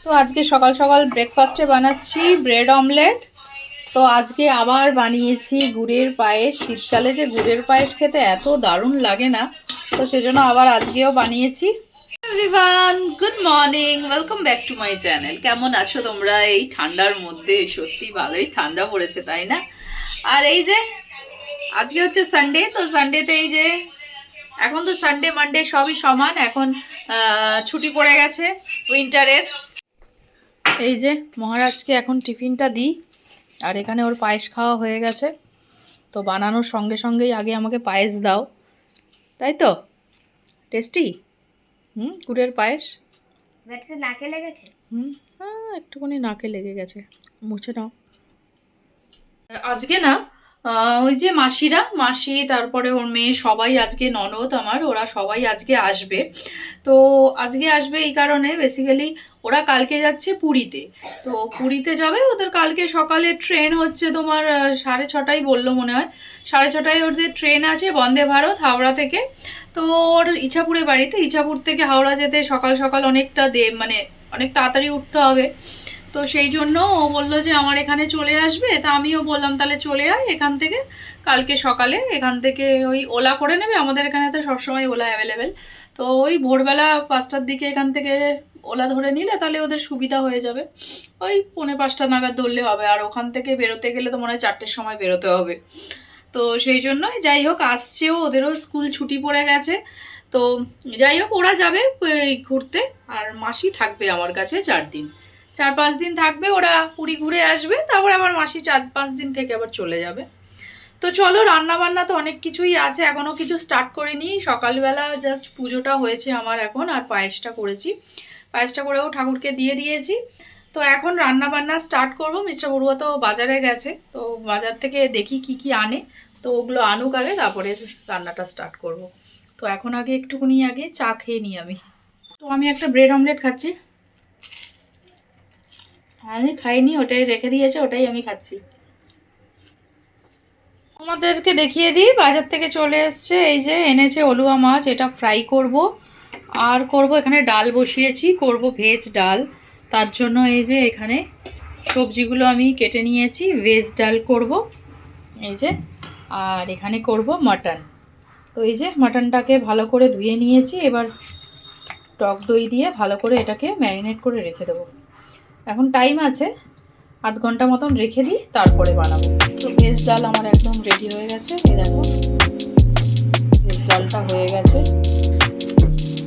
তো আজকে সকাল সকাল ব্রেকফাস্টে বানাচ্ছি ব্রেড অমলেট। তো আজকে আবার বানিয়েছি গুড়ের পায়েস। শীতকালে যে গুড়ের পায়েস খেতে এত দারুণ লাগে না, তো সেজন্য আবার আজকেও বানিয়েছি। Everyone, good morning, welcome back to my channel. কেমন আছো তোমরা এই ঠান্ডার মধ্যে? সত্যি ভালোই ঠান্ডা পড়েছে, তাই না? আর এই যে আজকে হচ্ছে সানডে, তো সানডেতে এই যে এখন তো সানডে মানডে সবই সমান। এখন ছুটি পড়ে গেছে উইন্টারের। এই যে মহারাজকে এখন টিফিনটা দিই, আর এখানে ওর পায়েস খাওয়া হয়ে গেছে। তো বানানোর সঙ্গে সঙ্গেই আগে আমাকে পায়েস দাও, তাই তো? টেস্টি। গুড়ের পায়েস। নাকে লেগেছে। একটুখানি নাকে লেগে গেছে, মুছে নাও। আজকে না ওই যে মাসি, তারপরে ওর মেয়ে সবাই আজকে, ননদ আমার, ওরা সবাই আজকে আসবে। তো আজকে আসবে এই কারণে, বেসিক্যালি ওরা কালকে যাচ্ছে পুরীতে। তো পুরীতে যাবে, ওদের কালকে সকালে ট্রেন হচ্ছে তোমার 6:30 বললো মনে হয়। 6:30 ওদের ট্রেন আছে বন্দে ভারত হাওড়া থেকে। তো ওর ইছাপুরে বাড়িতে, ইছাপুর থেকে হাওড়া যেতে সকাল সকাল অনেকটা মানে অনেক তাড়াতাড়ি উঠতে হবে। তো সেই জন্য ও বললো যে আমার এখানে চলে আসবে। তা আমিও বললাম তাহলে চলে আয় এখান থেকে, কালকে সকালে এখান থেকে ওই ওলা করে নেবে। আমাদের এখানে তো সবসময় ওলা অ্যাভেলেবেল। তো ওই ভোরবেলা 5টার দিকে এখান থেকে ওলা ধরে নিলে তাহলে ওদের সুবিধা হয়ে যাবে। ওই 4:45 নাগাদ ধরলে হবে। আর ওখান থেকে বেরোতে গেলে তো মনে হয় 4টের সময় বেরোতে হবে। তো সেই জন্যই, যাই হোক, আসছেও, ওদেরও স্কুল ছুটি পড়ে গেছে। তো যাই হোক, ওরা যাবে ঘুরতে, আর মাসি থাকবে আমার কাছে 4 দিন, 4-5 দিন থাকবে। ওরা পুরী ঘুরে আসবে, তারপর আবার মাসি 4-5 দিন থেকে আবার চলে যাবে। তো চলো, রান্না বান্না তো অনেক কিছুই আছে, এখনো কিছু স্টার্ট করিনি। সকালবেলা জাস্ট পুজোটা হয়েছে আমার এখন, আর পায়েসটা করেছি। পায়েসটা করেও ঠাকুরকে দিয়ে দিয়েছি। তো এখন রান্না বান্না স্টার্ট করবো। মিস্টার বড়ুয়া তো বাজারে গেছে, তো বাজার থেকে দেখি কি কি আনে। তো ওগুলো আনুক আগে, তারপরে রান্নাটা স্টার্ট করব। তো এখন আগে একটুখানি আগে চা খেয়ে নিই আমি। তো আমি একটা ব্রেড অমলেট খাচ্ছি। আমি খাইনি, ওটাই রেখে দিয়েছে, ওটাই আমি খাচ্ছি। আমাদেরকে দেখিয়ে দিই, বাজার থেকে চলে এসছে। এই যে এনেছে অলুয়া মাছ, এটা ফ্রাই করব। আর করব এখানে ডাল বসিয়েছি, করব ভেজ ডাল। তার জন্য এই যে এখানে সবজিগুলো আমি কেটে নিয়েছি, ভেজ ডাল করব এই যে। আর এখানে করব মাটন। তো এই যে মাটনটাকে ভালো করে ধুয়ে নিয়েছি, এবার টক দই দিয়ে ভালো করে এটাকে ম্যারিনেট করে রেখে দেবো। এখন টাইম আছে, আধ ঘন্টা মতন রেখে দিই, তারপরে বানাবো। তো ভেজ ডাল আমার একদম রেডি হয়ে গেছে, এই দেখো ভেজ ডালটা হয়ে গেছে।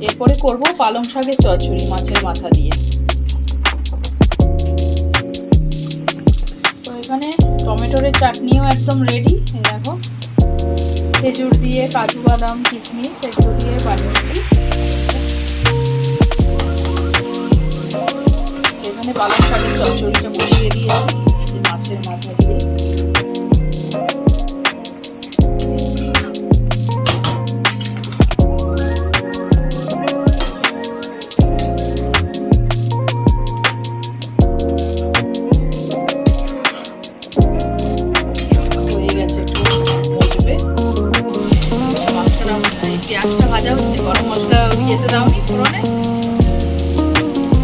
এরপরে করব পালং শাকের চচ্চড়ি মাছের মাথা দিয়ে। তো এখানে টমেটোরের চাটনিও একদম রেডি, এই দেখো খেজুর দিয়ে, কাজু বাদাম কিশমিশ এগুলো দিয়ে বানিয়েছি। এখানে পালং শাকের চচ্চড়িটা বসিয়ে দিয়েছি মাছের মাথা দিয়ে। পেঁয়াজটা ভাজা হচ্ছে, গরম মশলা খেতে দাওনি ফোড়নে,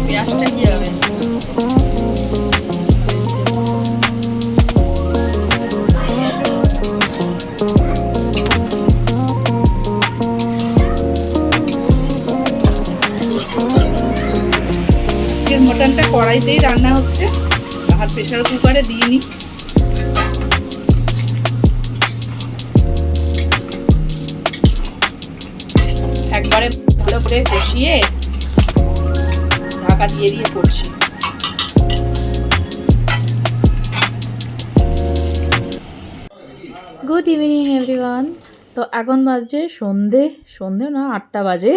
পেঁয়াজটা কি হবে? মটনটা কড়াইতেই রান্না হচ্ছে, আর প্রেসার কুকারে দিইনি। একবারে ভালো করে কষিয়ে ঢাকা দিয়ে দিয়ে করছি। Good evening everyone. তো এখন বাজে সন্ধে না 8টা বাজে।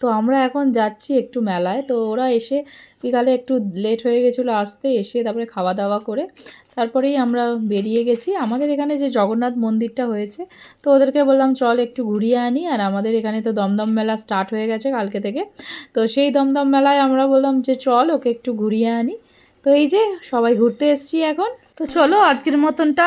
তো আমরা এখন যাচ্ছি একটু মেলায়। তো ওরা এসে বিকালে একটু লেট হয়ে গেছিলো আসতে, এসে তারপরে খাওয়া দাওয়া করে তারপরেই আমরা বেরিয়ে গেছি। আমাদের এখানে যে জগন্নাথ মন্দিরটা হয়েছে, তো ওদেরকে বললাম চল একটু ঘুরিয়ে আনি। আর আমাদের এখানে তো দমদম মেলা স্টার্ট হয়ে গেছে কালকে থেকে। তো সেই দমদম মেলায় আমরা বললাম যে চল ওকে একটু ঘুরিয়ে আনি। তো এই যে সবাই ঘুরতে এসছি এখন। তো চলো আজকের মতনটা